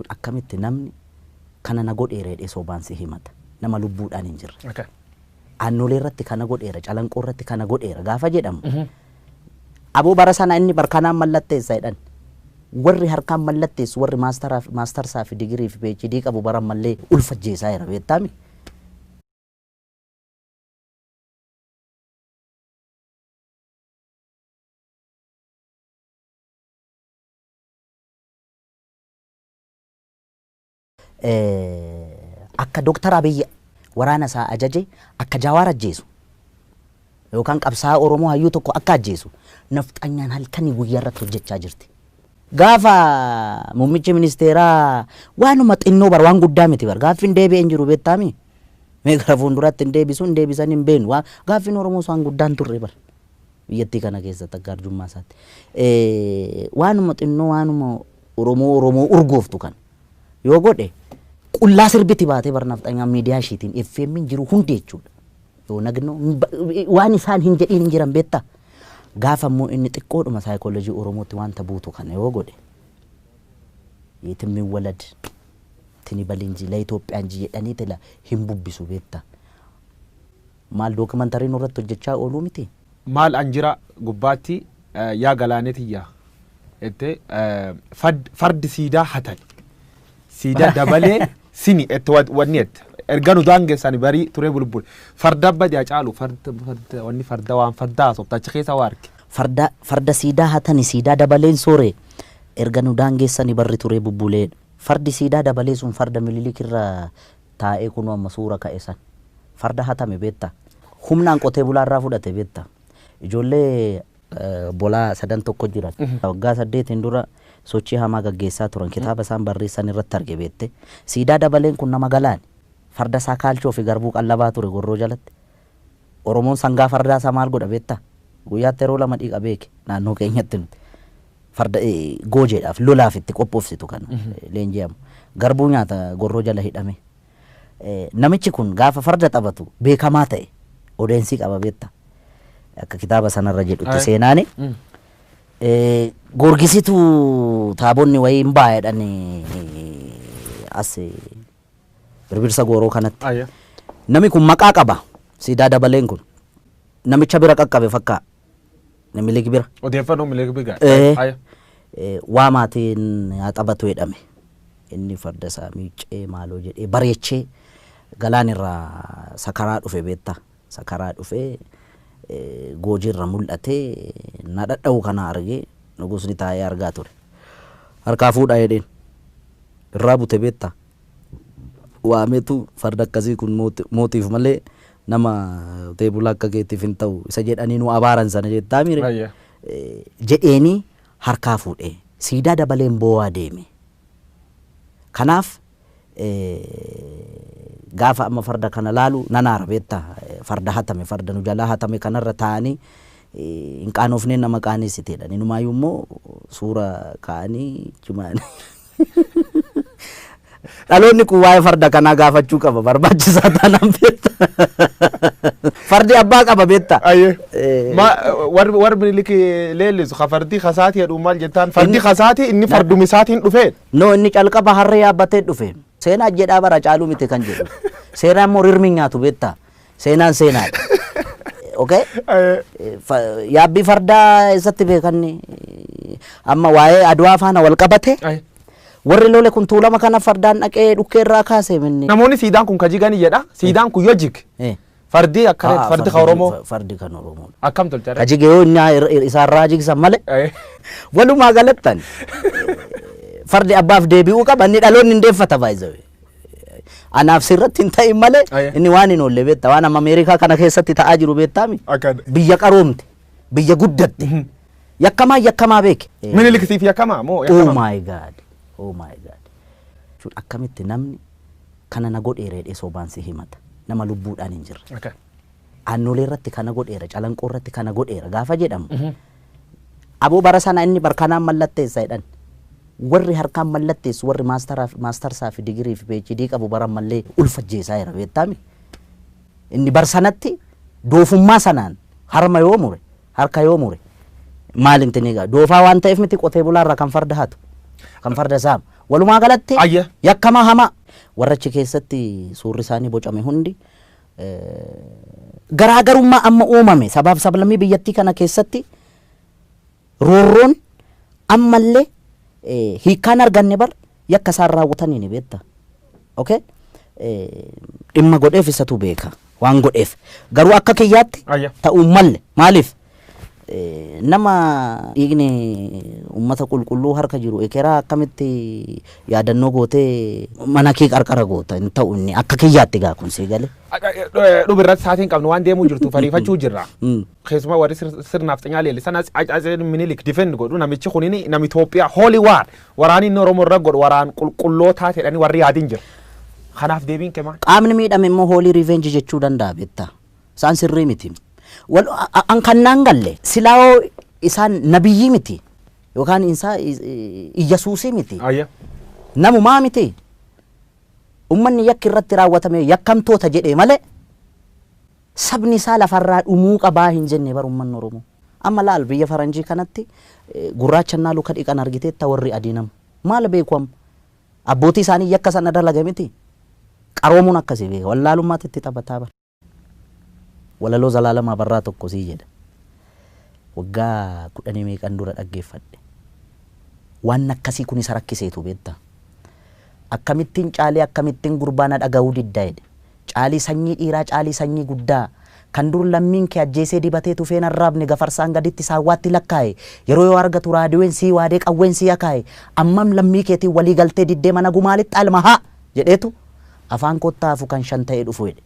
akkamitti namni kana na godheera jedhee sobaan si himata nama lubbuudhaan hin jirre. Aannolee irratti kana godheera calanqoo irratti kana godheera gaafa jedhamu aboo bara sana inni barkanaan mallatteessa jedhan warri harkaan mallatteessu warri maastarsaa fi digirii fi PhD qabu baran mallee ulfajjeesaa jira beektaami. Akka Dr. Abiy waraana isaa ajaje akka Jawaar ajjeesu yookaan qabsaa Oromoo hayyuu tokko akka ajjeesu nafxanyaan halkanii guyyaa irratti hojjechaa jirti. Gaafa muummichi ministeeraa waanuma xinnoo bar waan guddaa miti bar gaaffiin deebi'een jiru beektaami. Mee gara fuulduratti hin deebisuun deebisan hin beenu gaaffiin Oromoo waan guddaan turre bar biyyattii kana keessatti akka arjummaa isaatti. Waanuma xinnoo waanuma Oromoo urgooftu kan yoo godhe qullaa sirbiti baatee barnaafxanyaan miidiyaa ishiitiin FM jiru hundi jechuudha. Yoo nagno waan isaan hin jedhin hin jiran beektaa. Gaafa immoo inni xiqqoodhuma saayikooloojii Oromootti wanta buutu kana yoo godhe yeetimmi walad tini balinji la Itoophiyaan jedhanii tela hin bubbisu beektaa. Maal dookumantariin irratti hojjechaa ooluu miti. Maal anjira gubbaatti yaa galaaneetiyyaa ette fardi siidaa hatan siidaa dabalee sini ette wanni ette erganu daangeessani barii turee bulbul farda badia caalu farda wanni farda waan fardaa sobtacha keessa waarke farda siidaa hatani siidaa dabaleen soore erganu daangeessani barri turee bubbulee fardi siidaa dabalee sun farda mililikirra taa'ee kunoo amma suura ka'esan farda hatame beetta humnaan qotee bulaarraa fudhate beetta ijoollee bolaa sadan tokko jiran waggaa 8 dura sochii hamaa gaggeessaa turan kitaaba isaan barreessan irratti arge beette siidaa dabaleen kun nama galaan farda isaa kaalchoo fi garbuu qallabaa ture gorroo jalatti Oromoon sangaa fardaa isaa maal godha beetta guyyaatti yeroo lama dhiiqa beeke naannoo keenyatti nuti farda goojeedhaaf lolaaf itti qophoofsitu kana leenji'amu garbuu nyaata gorroo jala hidhame namichi kun gaafa farda taphatu beekamaa ta'e odeensii qaba beetta akka kitaaba sanarra jedhutti seenaani gorgisitu taabonni wayii hin baay'edhan as birbirsa gooroo kanatti nami kun maqaa qaba siidaa dabaleen kun namicha bira qaqqabe fakkaa namilik bira odeeffannoo milik biga waa maatiin haa taphatu jedhame inni farda isaa miicee maaloo jedhee bareechee galaan irraa sakaraa dhufe beetta sakaraa dhufee goojirra mul'atee na dhadha'u kana argee nugusni taa'ee argaa ture harkaa fuudhaa jedheen irraa bute beetta waametu farda akkasii kun mootiif malee nama teebula akka keetiif hin ta'u isa jedhanii nu abaaran sana jettaa mire jedheeni harkaa fuudhee siidaa dabaleen boo'aa deeme kanaaf gaafa amma farda kana laalu nanaara beetta farda hatame farda nu jalaa hatame kanarra taa'anii hin qaanofneen nama qaaneessiteedha inumaayyuu immoo suura kaa'anii cimaanii dhaloonni kun waa'ee farda kanaa gaafachuu qaba barbaachisaa taanaan beetta fardi abbaa qaba beetta war mililik leellisu ka fardi kasaatii jedhu maal jettaan fardi kasaatii inni fardumisaatiin dhufee no inni calqaba harree yaabbatee dhufe seenaa jedhaa bara caaluu miti kan jedhu seenaan immoo rirmi nyaatu beetta seenaan seenaadha okay yaabbii fardaa isatti beekanni amma waa'ee adwaa faana wal qabate warri lole kun tuulama kana fardaan dhaqee dhukkee irraa kaase minni namoonni siidaan kun kajigani jedha siidaan kun yoo jig fardi akka fardi ka Oromoo fardi kan Oromoo akkam tolcha kajige yoo isaarraa jigsan malee walumaa galattan fardi abbaaf deebi'uu qaba inni dhaloonni hindeeffata baay'ee anaaf sirratti hin ta'in malee inni waan hin oolle beetta waan amma Ameerikaa kana keessatti ta'aa jiru beettaami biyya qaroomte biyya guddatte yakkamaa beeke miniliksiif yakkamaa moo oh my god akkamitti namni kana na godheera jedhee sobaan si himata nama lubbuudhaan hin jirre aannolee irratti kana godheera calanqoo irratti kana godheera gaafa jedhamu aboo bara sana inni barkanaan mallatteessa jedhan warri harkaan mallatteessu warri maastarsaa fi digirii fi PhD qabu baran mallee ulfajjeesaa jira beektaami inni bar sanatti doofummaa sanaan harma yoo mure harka yoo mure maal intini gaa doofaa waan ta'eef miti qotee bulaarraa kan farda hatu kan farda saam walumaa galatti Ayya. yakkamaa hamaa warra achi keessatti suurri isaanii bocame hundi garaagarummaa amma uumame sabaaf sablammii biyyattii kana keessatti roorroon ammallee hiikkaan arganne bar yakka isaan raawwatanii ni beekta. Okay? Dhimma godheef isatu beeka waan godheef garuu akka kiyyaatti Ayya. ta'uu malle maaliif nama dhiigni ummata qulqulluu harka jiru ekeraa akkamitti yaadannoo gootee mana kee qarqara goota hin ta'u inni akka kiyyaatti gaa kun siigale. Dhubirratti saatiin qabnu waan deemuu jirtu fariifachuu jirra. Keessumaa warri sirnaaf xinyaa leellisan Atseen Minilik difend godhu namichi kunini nama Itoophiyaa hooli waar waraanni inni Oromoo irra godhu waraan qulqullootaa ta'edhani warri yaadin jira. Kanaaf deebiin kee maal? Qaamni miidhame immoo hoolii revenge jechuu danda'a beektaa. Isaan sirrii miti. An kannaan galle silaa isaan nabiyyii miti yookaan isaa Iyyesuusii miti. Ayya. Namumaa miti. Ummanni yakki irratti raawwatame yakkamtoota jedhee malee sabni isaa lafarraa dhumuu qabaa hin jenne bar ummanni Oromoo. Amma laal biyya faranjii kanatti gurraachannaa luka dhiqan argiteetta warri adiinam. Maal beeku amma? Abbootii isaanii yakka sana dalaga miti. Qaroomuun akkasii beeka. Wallaalummaatti itti taphataa bara. Walaloo Zalaalamaa Barraa tokko sii jedha. Waggaa 10 meeqan dura dhaggeeffadhe. Waan akkasii kun isa rakkiseetu beektaa. Akkamittiin caalee akkamittiin gurbaana dhaga'uu diddaa jedhe. Caalii sanyii dhiiraa caalii sanyii guddaa kan dur lammiin kee ajjeesee dibatee tufeen arraabne gafarsaan gaditti saawwaatti lakkaa'e yeroo yoo argatu raadiyoon sii waadee qawween sii akaa'e ammam lammii keetiin walii galtee diddee mana gumaalitti almahaa jedheetu afaan kottaa afu kan shan ta'ee dhufu jedhe.